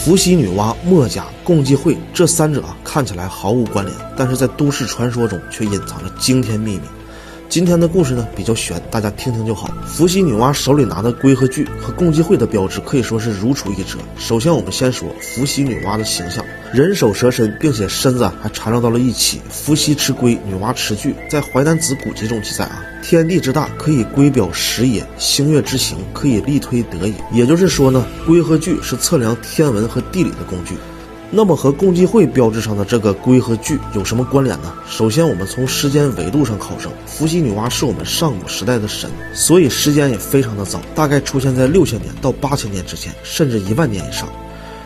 伏羲女娲、墨家、共济会这三者看起来毫无关联，但是在都市传说中却隐藏着惊天秘密。今天的故事呢比较悬，大家听听就好。伏羲女娲手里拿的龟和锯和共济会的标志可以说是如出一辙。首先我们先说伏羲女娲的形象，人首蛇身，并且身子还缠绕到了一起。伏羲吃龟，女娲吃锯。在淮南子古籍中记载天地之大，可以龟表实也；星月之行，可以力推得也。也就是说呢，龟和锯是测量天文和地理的工具。那么和共济会标志上的这个龟和锯有什么关联呢？首先我们从时间维度上考证，伏羲女娲是我们上古时代的神，所以时间也非常的早，大概出现在6000年到8000年之间，甚至1万年以上。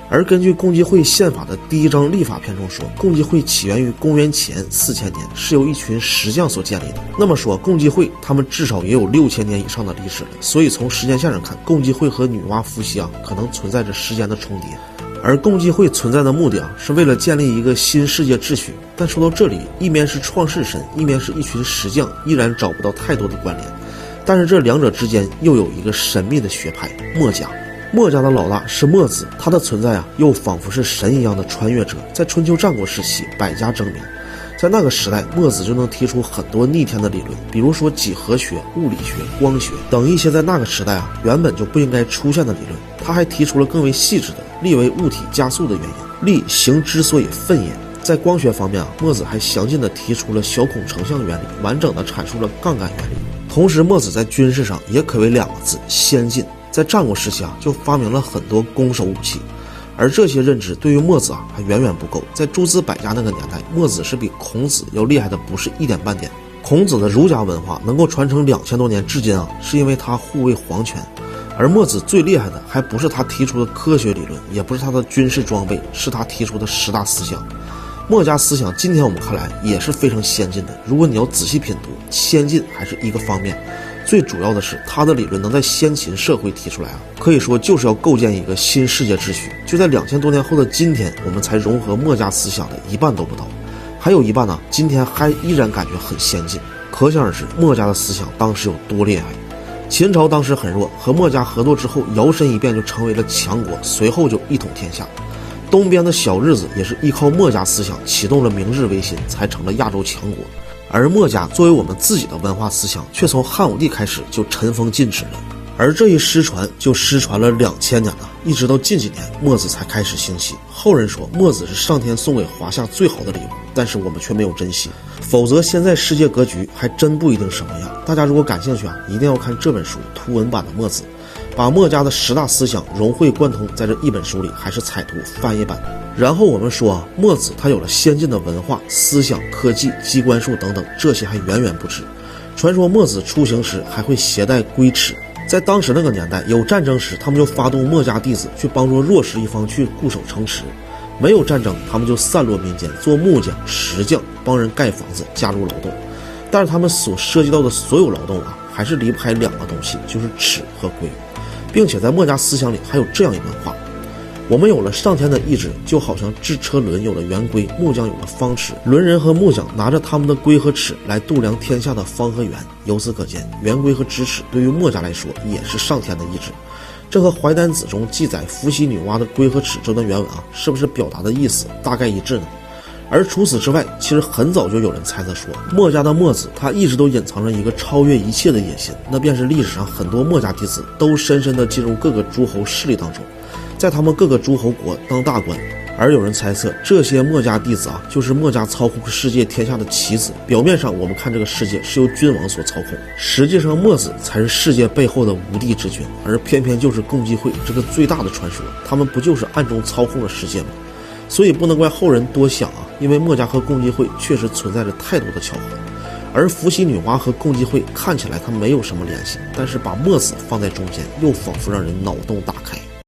而根据共济会宪法的第1章立法篇中说，共济会起源于公元前4000年，是由一群石匠所建立的。那么说共济会他们至少也有6000年以上的历史了，所以从时间线上看，共济会和女娲伏羲可能存在着时间的重叠。而共济会存在的目的是为了建立一个新世界秩序。但说到这里，一面是创世神，一面是一群石匠，依然找不到太多的关联。但是这两者之间又有一个神秘的学派——墨家。墨家的老大是墨子，他的存在又仿佛是神一样的穿越者。在春秋战国时期，百家争鸣。在那个时代，墨子就能提出很多逆天的理论，比如说几何学、物理学、光学等一些在那个时代原本就不应该出现的理论。他还提出了更为细致的力为物体加速的原因，力行之所以奋也。在光学方面墨子还详尽地提出了小孔成像原理，完整地阐述了杠杆原理。同时墨子在军事上也可谓2个字：先进。在战国时期就发明了很多攻守武器，而这些认知对于墨子还远远不够。在诸子百家那个年代，墨子是比孔子要厉害的不是一点半点。孔子的儒家文化能够传承2000多年至今是因为他护卫皇权。而墨子最厉害的还不是他提出的科学理论，也不是他的军事装备，是他提出的10大思想。墨家思想今天我们看来也是非常先进的，如果你要仔细品读，先进还是一个方面，最主要的是他的理论能在先秦社会提出来可以说就是要构建一个新世界秩序。就在2000多年后的今天，我们才融合墨家思想的一半都不到，还有一半今天还依然感觉很先进。可想而知墨家的思想当时有多厉害。秦朝当时很弱，和墨家合作之后摇身一变就成为了强国，随后就一统天下。东边的小日子也是依靠墨家思想启动了明治维新，才成了亚洲强国。而墨家作为我们自己的文化思想，却从汉武帝开始就尘封禁止了。而这一失传就失传了2000年了，一直到近几年墨子才开始兴起。后人说墨子是上天送给华夏最好的礼物，但是我们却没有珍惜，否则现在世界格局还真不一定什么样。大家如果感兴趣一定要看这本书图文版的墨子，把墨家的10大思想融会贯通在这一本书里，还是彩图翻译版。然后我们说墨子他有了先进的文化、思想、科技、机关术等等，这些还远远不止。传说墨子出行时还会携带龟尺，在当时那个年代有战争时，他们就发动墨家弟子去帮助弱势一方去固守城池；没有战争，他们就散落民间做木匠、石匠，帮人盖房子，加入劳动。但是他们所涉及到的所有劳动还是离不开2个东西，就是尺和龟。并且在墨家思想里还有这样一段话：我们有了上天的意志，就好像制车轮有了圆规，木匠有了方尺，轮人和木匠拿着他们的龟和尺来度量天下的方和圆。由此可见，圆规和直尺对于墨家来说也是上天的意志。这和淮南子中记载伏羲女娲的龟和尺这段原文是不是表达的意思大概一致呢？而除此之外，其实很早就有人猜测说，墨家的墨子他一直都隐藏着一个超越一切的野心，那便是历史上很多墨家弟子都深深地进入各个诸侯势力当中，在他们各个诸侯国当大官。而有人猜测，这些墨家弟子就是墨家操控世界天下的棋子。表面上我们看这个世界是由君王所操控，实际上墨子才是世界背后的无地之君，而偏偏就是共济会这个最大的传说，他们不就是暗中操控了世界吗？所以不能怪后人多想因为墨家和共济会确实存在着太多的巧合。而伏羲女娲和共济会看起来它没有什么联系，但是把墨子放在中间，又仿佛让人脑洞大开。